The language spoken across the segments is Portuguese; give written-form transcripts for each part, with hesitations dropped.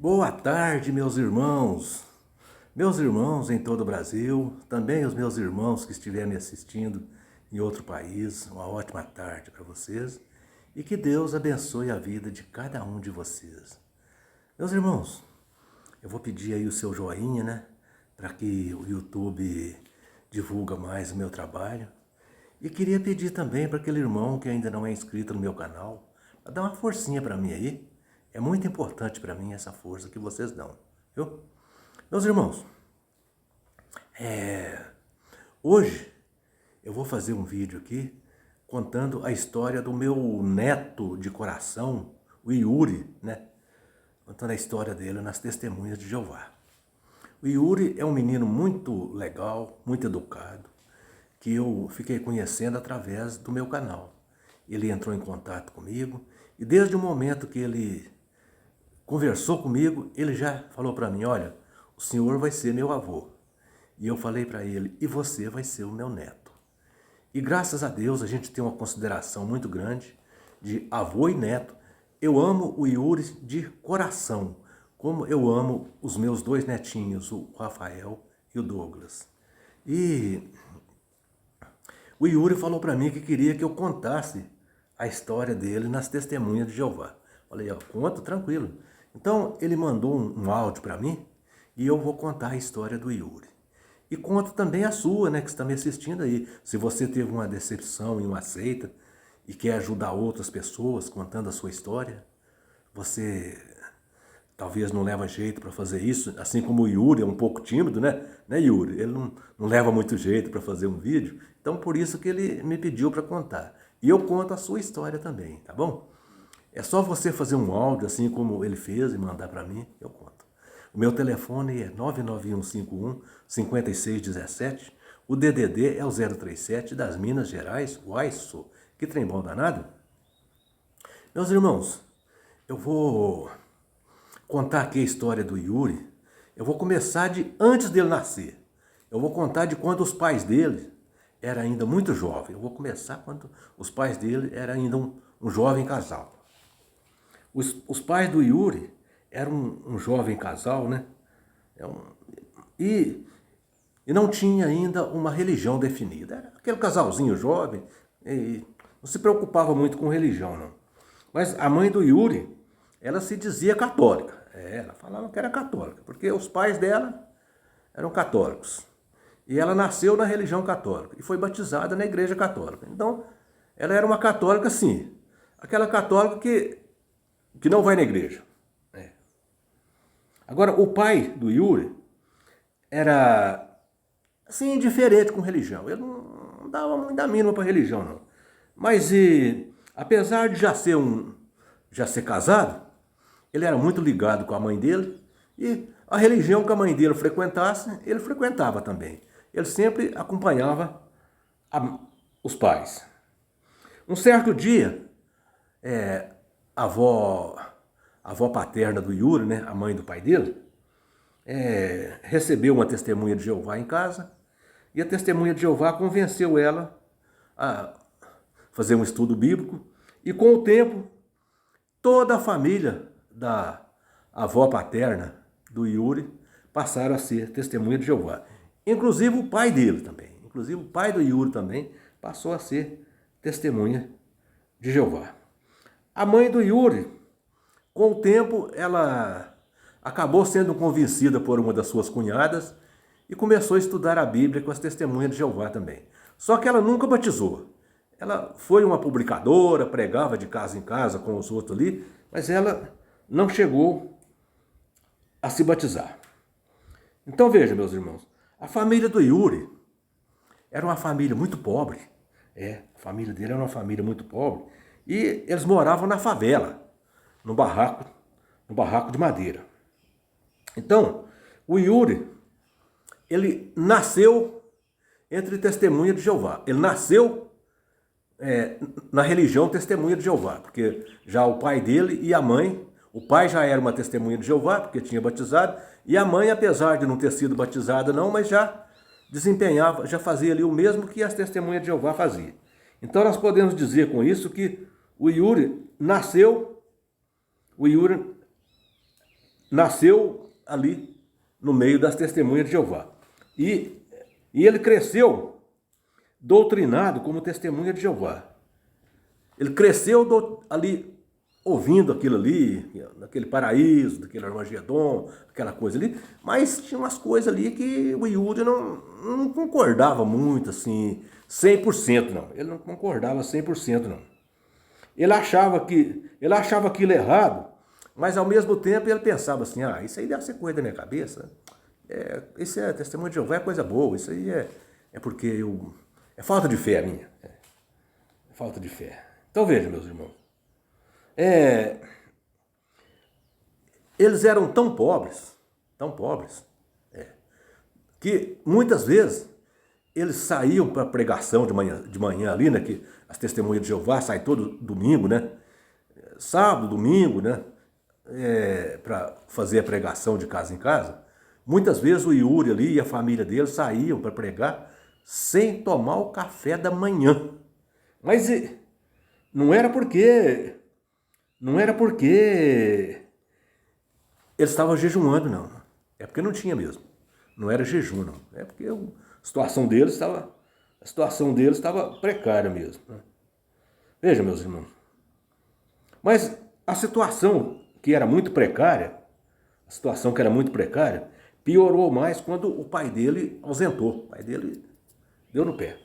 Boa tarde, meus irmãos em todo o Brasil, também os meus irmãos que estiverem me assistindo em outro país, uma ótima tarde para vocês e que Deus abençoe a vida de cada um de vocês. Meus irmãos, eu vou pedir aí o seu joinha, né, para que o YouTube divulga mais o meu trabalho. E queria pedir também para aquele irmão que ainda não é inscrito no meu canal, para dar uma forcinha para mim aí. É muito importante para mim essa força que vocês dão, viu? Meus irmãos, hoje eu vou fazer um vídeo aqui contando a história do meu neto de coração, o Yuri, né? Contando a história dele nas Testemunhas de Jeová. O Yuri é um menino muito legal, muito educado, que eu fiquei conhecendo através do meu canal. Ele entrou em contato comigo e desde o momento que ele conversou comigo, ele já falou para mim, olha, o senhor vai ser meu avô. E eu falei para ele, e você vai ser o meu neto. E graças a Deus a gente tem uma consideração muito grande de avô e neto. Eu amo o Yuri de coração, como eu amo os meus dois netinhos, o Rafael e o Douglas. E o Yuri falou para mim que queria que eu contasse a história dele nas Testemunhas de Jeová. Falei, ó, conto, tranquilo. Então ele mandou um áudio para mim e eu vou contar a história do Yuri. E conto também a sua, né, que está me assistindo aí. Se você teve uma decepção em uma seita e quer ajudar outras pessoas contando a sua história, você talvez não leva jeito para fazer isso, assim como o Yuri é um pouco tímido, né? Yuri? Ele não leva muito jeito para fazer um vídeo, então por isso que ele me pediu para contar. E eu conto a sua história também, tá bom? É só você fazer um áudio, assim como ele fez, e mandar para mim, eu conto. O meu telefone é 99151-5617, o DDD é o 037 das Minas Gerais, Uaiço. Que trem bom danado? Meus irmãos, eu vou contar aqui a história do Yuri. Eu vou começar de antes dele nascer. Eu vou contar de quando os pais dele eram ainda muito jovens. Eu vou começar quando os pais dele eram ainda um jovem casal. Os pais do Yuri eram um jovem casal, né? E não tinha ainda uma religião definida. Era aquele casalzinho jovem e não se preocupava muito com religião, não. Mas a mãe do Yuri, ela se dizia católica. Ela falava que era católica, porque os pais dela eram católicos. E ela nasceu na religião católica e foi batizada na igreja católica. Então, ela era uma católica, sim. Aquela católica que não vai na igreja. Agora, o pai do Yuri era, assim, indiferente com religião. Ele não dava muita mínima para religião, não. Mas, apesar de já ser casado, ele era muito ligado com a mãe dele e a religião que a mãe dele frequentasse, ele frequentava também. Ele sempre acompanhava os pais. Um certo dia, a avó paterna do Yuri, né, a mãe do pai dele, recebeu uma testemunha de Jeová em casa e a testemunha de Jeová convenceu ela a fazer um estudo bíblico e com o tempo toda a família da avó paterna do Yuri passaram a ser testemunha de Jeová. Inclusive o pai dele também. Inclusive o pai do Yuri também passou a ser testemunha de Jeová. A mãe do Yuri, com o tempo, ela acabou sendo convencida por uma das suas cunhadas e começou a estudar a Bíblia com as testemunhas de Jeová também. Só que ela nunca batizou. Ela foi uma publicadora, pregava de casa em casa com os outros ali, mas ela não chegou a se batizar. Então veja, meus irmãos, a família do Yuri era uma família muito pobre. A família dele era uma família muito pobre. E eles moravam na favela, no barraco de madeira. Então, o Yuri, ele nasceu entre testemunha de Jeová. Ele nasceu na religião testemunha de Jeová, porque já o pai dele e a mãe, o pai já era uma testemunha de Jeová, porque tinha batizado, e a mãe, apesar de não ter sido batizada não, mas já desempenhava, já fazia ali o mesmo que as testemunhas de Jeová faziam. Então nós podemos dizer com isso que o Yuri nasceu ali no meio das testemunhas de Jeová. E ele cresceu doutrinado como testemunha de Jeová. Ele cresceu ali ouvindo aquilo ali, naquele paraíso, daquele Armagedon, aquela coisa ali, mas tinha umas coisas ali que o Yuri não concordava muito, assim, 100% não. Ele não concordava 100% não. Ele achava aquilo errado, mas ao mesmo tempo ele pensava assim, isso aí deve ser coisa da minha cabeça. Isso é testemunho de Jeová, é coisa boa, isso aí é porque é falta de fé minha. É falta de fé. Então veja, meus irmãos. Eles eram tão pobres, que muitas vezes eles saíam para pregação de manhã ali, né? Que as testemunhas de Jeová saem todo domingo, né? Sábado, domingo, né? Para fazer a pregação de casa em casa. Muitas vezes o Yuri ali e a família dele saíam para pregar sem tomar o café da manhã. Mas não era porque eles estavam jejuando, não. É porque não tinha mesmo. Não era jejum, não. É porque a situação deles estava precária mesmo. Né? Veja, meus irmãos. Mas a situação que era muito precária, piorou mais quando o pai dele ausentou. O pai dele deu no pé.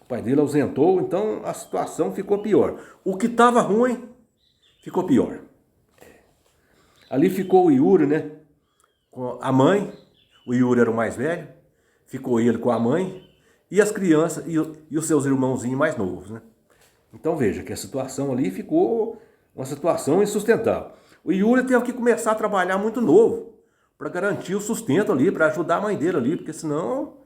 O pai dele ausentou, então a situação ficou pior. O que estava ruim ficou pior. Ali ficou o Yuri, né? Com a mãe. O Yuri era o mais velho. Ficou ele com a mãe. E as crianças e os seus irmãozinhos mais novos, né? Então veja que a situação ali ficou uma situação insustentável. O Yuri teve que começar a trabalhar muito novo para garantir o sustento ali, para ajudar a mãe dele ali, porque senão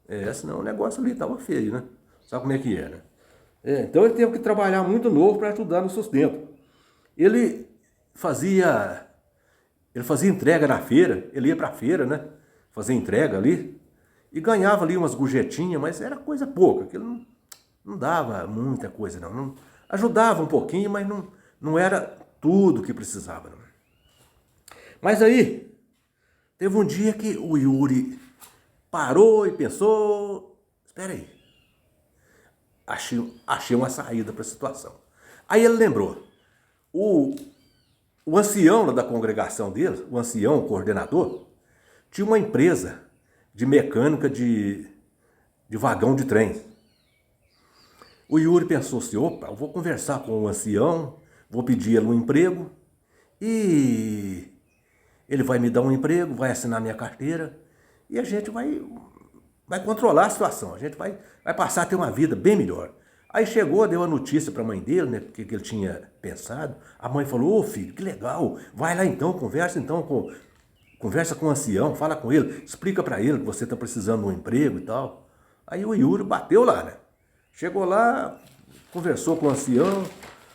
o negócio ali estava feio, né? Sabe como é que é, né? Então ele teve que trabalhar muito novo para ajudar no sustento. Ele fazia entrega na feira, ele ia para a feira, né? Fazer entrega ali e ganhava ali umas gorjetinhas, mas era coisa pouca, aquilo não dava muita coisa não. Ajudava um pouquinho, mas não era tudo que precisava. Não. Mas aí, teve um dia que o Yuri parou e pensou, espera aí, achei uma saída para a situação. Aí ele lembrou, o ancião da congregação dele, o ancião, o coordenador, tinha uma empresa de mecânica de vagão de trem. O Yuri pensou assim, opa, eu vou conversar com o ancião, vou pedir ele um emprego e ele vai me dar um emprego, vai assinar minha carteira e a gente vai controlar a situação, a gente vai passar a ter uma vida bem melhor. Aí chegou, deu a notícia para a mãe dele, né, porque ele tinha pensado. A mãe falou, ô filho, que legal, vai lá então, conversa com o ancião, fala com ele, explica para ele que você está precisando de um emprego e tal. Aí o Yuri bateu lá, né? Chegou lá, conversou com o ancião,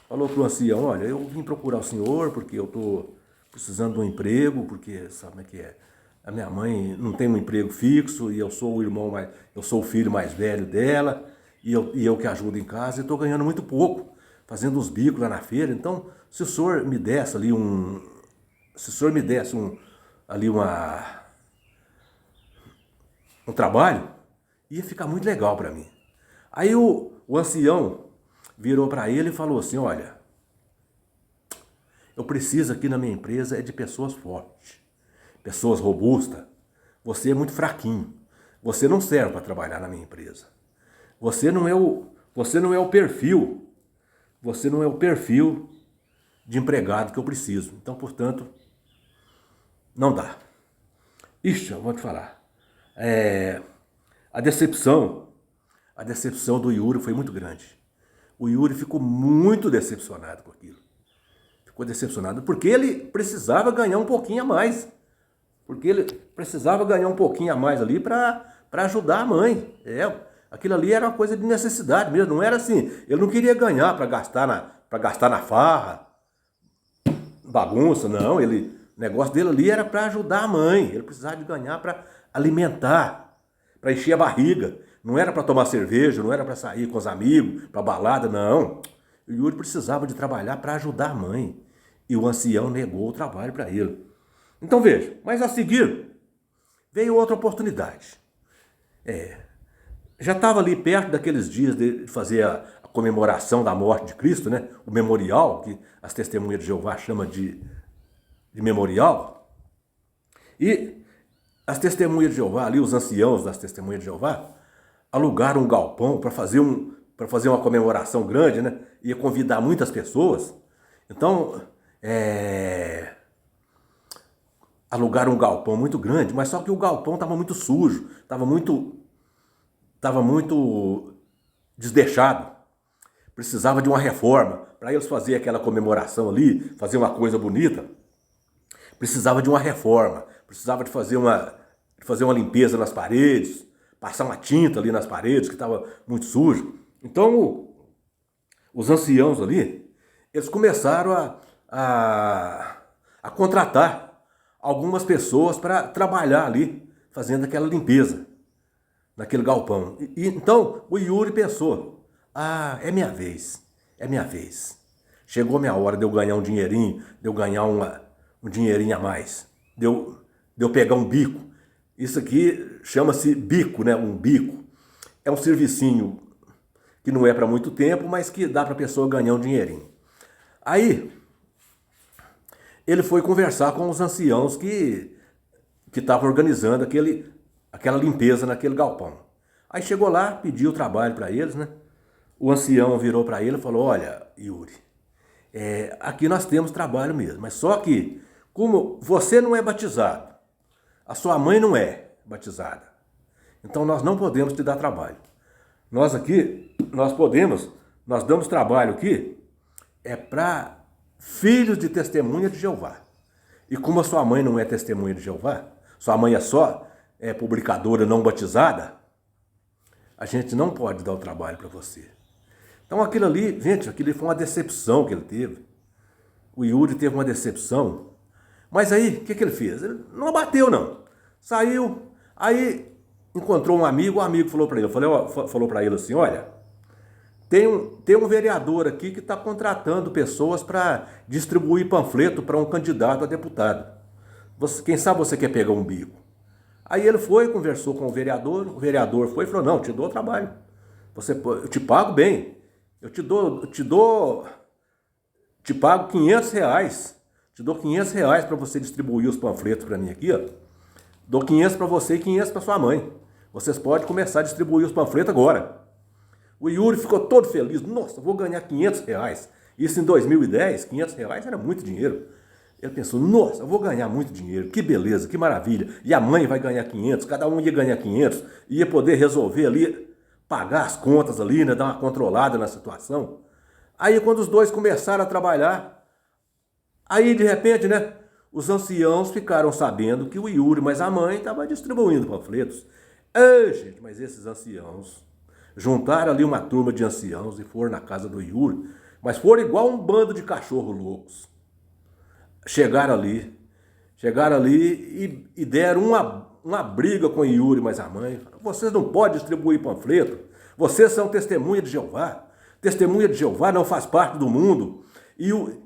falou para o ancião, olha, eu vim procurar o senhor porque eu estou precisando de um emprego, porque sabe como é que é? A minha mãe não tem um emprego fixo e eu sou o filho mais velho dela e eu que ajudo em casa e estou ganhando muito pouco, fazendo uns bicos lá na feira. Então, se o senhor me desse ali um trabalho, ia ficar muito legal para mim. Aí o ancião virou para ele e falou assim, olha, eu preciso aqui na minha empresa de pessoas fortes, pessoas robustas. Você é muito fraquinho, você não serve para trabalhar na minha empresa. Você não é o perfil de empregado que eu preciso. Então, portanto, não dá. Ixi, eu vou te falar. A decepção do Yuri foi muito grande. O Yuri ficou muito decepcionado com aquilo. Ficou decepcionado porque ele precisava ganhar um pouquinho a mais. Ali para ajudar a mãe. Aquilo ali era uma coisa de necessidade mesmo. Não era assim. Ele não queria ganhar para gastar na farra, bagunça, não. O negócio dele ali era para ajudar a mãe. Ele precisava de ganhar para alimentar, para encher a barriga. Não era para tomar cerveja, não era para sair com os amigos, para balada, não. O Yuri precisava de trabalhar para ajudar a mãe. E o ancião negou o trabalho para ele. Então veja, mas a seguir veio outra oportunidade. Já estava ali perto daqueles dias de fazer a comemoração da morte de Cristo, né? O memorial, que as testemunhas de Jeová chamam de memorial. E as testemunhas de Jeová, ali os anciãos das testemunhas de Jeová, alugaram um galpão para fazer uma comemoração grande, né? Ia convidar muitas pessoas. Então, alugaram um galpão muito grande, mas só que o galpão estava muito sujo, estava muito desleixado. Precisava de uma reforma. Para eles fazer aquela comemoração ali, fazer uma coisa bonita, precisava de uma reforma. Precisava de fazer uma limpeza nas paredes, passar uma tinta ali nas paredes, que estava muito sujo. Então, os anciãos ali, eles começaram a contratar algumas pessoas para trabalhar ali, fazendo aquela limpeza naquele galpão. Então, o Yuri pensou, é minha vez, é minha vez. Chegou a minha hora de eu ganhar um dinheirinho, de eu ganhar um dinheirinho a mais, de eu pegar um bico. Isso aqui chama-se bico, né? Um bico. É um servicinho que não é para muito tempo, mas que dá para a pessoa ganhar um dinheirinho. Aí, ele foi conversar com os anciãos que estavam organizando aquela limpeza naquele galpão. Aí chegou lá, pediu trabalho para eles, né? O ancião virou para ele e falou, olha, Yuri, aqui nós temos trabalho mesmo, mas só que, como você não é batizado, a sua mãe não é batizada, então nós não podemos te dar trabalho. Nós aqui, nós damos trabalho aqui, para filhos de testemunha de Jeová. E como a sua mãe não é testemunha de Jeová, sua mãe é só publicadora não batizada, a gente não pode dar o trabalho para você. Então aquilo ali, gente, aquilo foi uma decepção que ele teve. O Yuri teve uma decepção. Mas aí, o que ele fez? Ele não abateu, não. Saiu, aí encontrou um amigo, o amigo falou para ele assim, olha, tem um vereador aqui que está contratando pessoas para distribuir panfleto para um candidato a deputado. Quem sabe você quer pegar um bico? Aí ele foi, conversou com o vereador foi e falou, não, te dou trabalho. Eu te pago bem. Eu te pago R$500. Te dou R$500 para você distribuir os panfletos para mim aqui, ó. Dou 500 para você e 500 para sua mãe. Vocês podem começar a distribuir os panfletos agora. O Yuri ficou todo feliz. Nossa, vou ganhar R$500. Isso em 2010, R$500 era muito dinheiro. Ele pensou, nossa, eu vou ganhar muito dinheiro. Que beleza, que maravilha. E a mãe vai ganhar 500, cada um ia ganhar 500. Ia poder resolver ali, pagar as contas ali, né, dar uma controlada na situação. Aí quando os dois começaram a trabalhar, aí de repente, né, os anciãos ficaram sabendo que o Yuri, mas a mãe, estava distribuindo panfletos. Gente, mas esses anciãos juntaram ali uma turma de anciãos e foram na casa do Yuri, mas foram igual um bando de cachorros loucos. Chegaram ali e deram uma briga com o Yuri, mas a mãe, vocês não podem distribuir panfleto, vocês são testemunha de Jeová. Testemunha de Jeová não faz parte do mundo,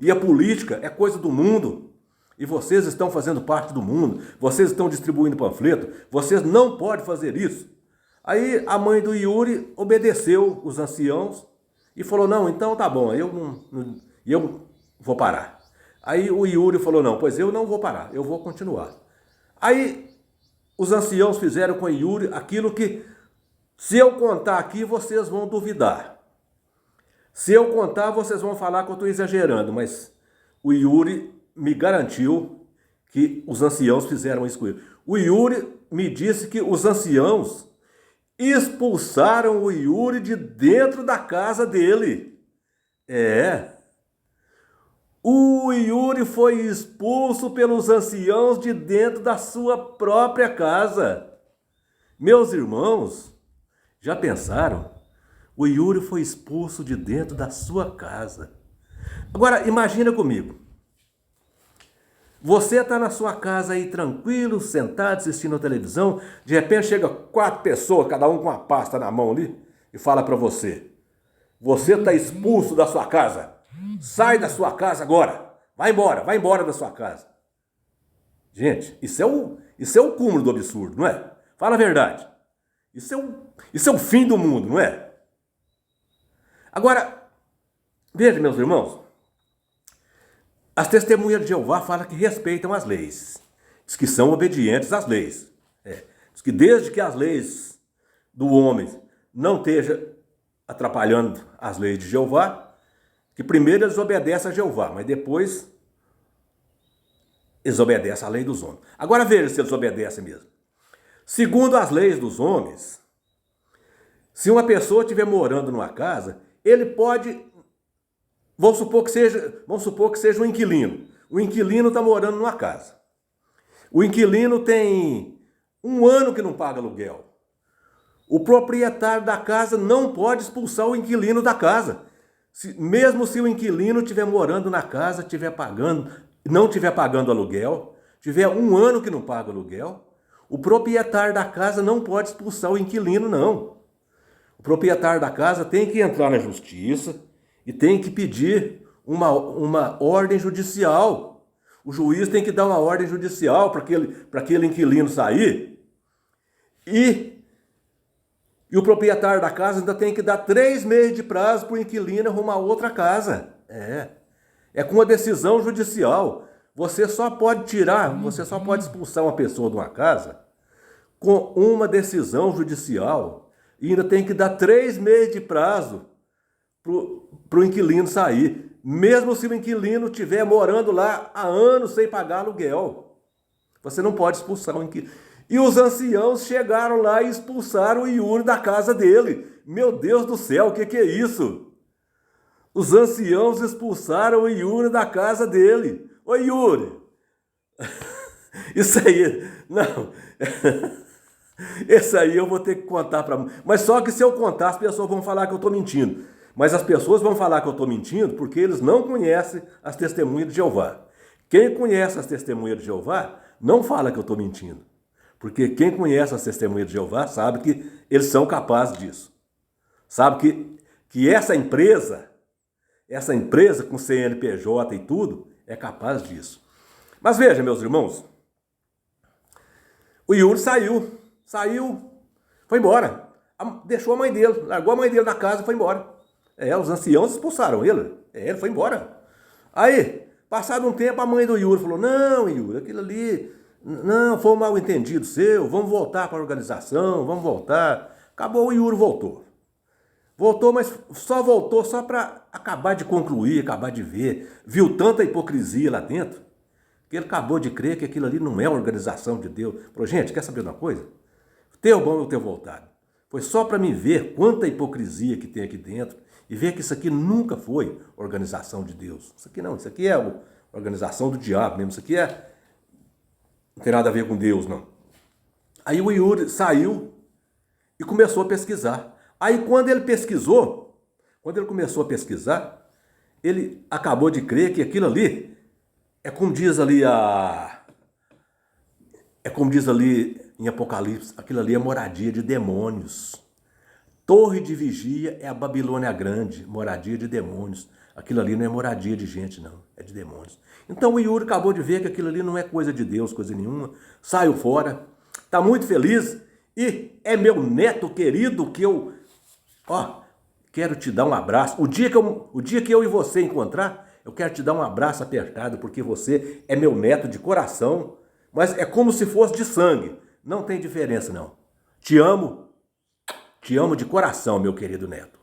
e a política é coisa do mundo. E vocês estão fazendo parte do mundo, vocês estão distribuindo panfleto, vocês não podem fazer isso. Aí a mãe do Yuri obedeceu os anciãos e falou, não, então tá bom, eu vou parar. Aí o Yuri falou, não, pois eu não vou parar, eu vou continuar. Aí os anciãos fizeram com o Yuri aquilo que, se eu contar aqui, vocês vão duvidar. Se eu contar, vocês vão falar que eu estou exagerando, mas o Yuri me garantiu que os anciãos fizeram isso com ele. O Yuri me disse que os anciãos expulsaram o Yuri de dentro da casa dele. O Yuri foi expulso pelos anciãos de dentro da sua própria casa. Meus irmãos, já pensaram? O Yuri foi expulso de dentro da sua casa. Agora, imagina comigo. Você está na sua casa aí tranquilo, sentado, assistindo a televisão, de repente chega 4 pessoas, cada um com uma pasta na mão ali, e fala para você, você está expulso da sua casa, sai da sua casa agora, vai embora da sua casa. Gente, isso é o cúmulo do absurdo, não é? Fala a verdade. Isso é o fim do mundo, não é? Agora, veja, meus irmãos, as testemunhas de Jeová falam que respeitam as leis. Diz que são obedientes às leis. Diz que desde que as leis do homem não estejam atrapalhando as leis de Jeová, que primeiro eles obedecem a Jeová, mas depois eles obedecem à lei dos homens. Agora veja se eles obedecem mesmo. Segundo as leis dos homens, se uma pessoa estiver morando numa casa, ele pode, vamos supor que seja um inquilino. O inquilino está morando numa casa. O inquilino tem 1 ano que não paga aluguel. O proprietário da casa não pode expulsar o inquilino da casa. Mesmo se o inquilino estiver morando na casa, não estiver pagando aluguel, tiver 1 ano que não paga aluguel, o proprietário da casa não pode expulsar o inquilino, não. O proprietário da casa tem que entrar na justiça e tem que pedir uma ordem judicial. O juiz tem que dar uma ordem judicial para aquele inquilino sair. E o proprietário da casa ainda tem que dar 3 meses de prazo para o inquilino arrumar outra casa. É com uma decisão judicial. Você só pode expulsar uma pessoa de uma casa com uma decisão judicial e ainda tem que dar 3 meses de prazo para o inquilino sair, mesmo se o inquilino estiver morando lá há anos sem pagar aluguel. Você não pode expulsar o inquilino. E os anciãos chegaram lá e expulsaram o Yuri da casa dele. Meu Deus do céu, o que é isso? Os anciãos expulsaram o Yuri da casa dele. Ô Yuri, isso aí, não, esse aí eu vou ter que contar para... Mas só que se eu contar, as pessoas vão falar que eu estou mentindo. Mas as pessoas vão falar que eu estou mentindo porque eles não conhecem as testemunhas de Jeová. Quem conhece as testemunhas de Jeová não fala que eu estou mentindo. Porque quem conhece as testemunhas de Jeová sabe que eles são capazes disso. Sabe que essa empresa com CNPJ e tudo, é capaz disso. Mas veja, meus irmãos, o Yuri saiu, foi embora. Deixou a mãe dele, largou a mãe dele na casa e foi embora. Os anciãos expulsaram ele. Ele foi embora. Aí, passado um tempo, a mãe do Yuri falou, não, Yuri, aquilo ali, não, foi um mal entendido seu, vamos voltar para a organização, vamos voltar. Acabou, o Yuri voltou. Voltou, mas só voltou só para acabar de concluir, acabar de ver. Viu tanta hipocrisia lá dentro, que ele acabou de crer que aquilo ali não é uma organização de Deus. Falou, gente, quer saber de uma coisa? Teu bom eu ter voltado. Foi só para me ver quanta hipocrisia que tem aqui dentro e ver que isso aqui nunca foi organização de Deus. Isso aqui não, isso aqui é a organização do diabo mesmo. Isso aqui não tem nada a ver com Deus, não. Aí o Yuri saiu e começou a pesquisar. Aí quando ele começou a pesquisar, ele acabou de crer que aquilo ali, é como diz ali em Apocalipse, aquilo ali é moradia de demônios. Torre de vigia é a Babilônia grande, moradia de demônios. Aquilo ali não é moradia de gente, não, é de demônios. Então o Yuri acabou de ver que aquilo ali não é coisa de Deus, coisa nenhuma, saiu fora, está muito feliz e é meu neto querido que eu... quero te dar um abraço. O dia que eu e você encontrar, eu quero te dar um abraço apertado, porque você é meu neto de coração, mas é como se fosse de sangue. Não tem diferença, não. Te amo de coração, meu querido neto.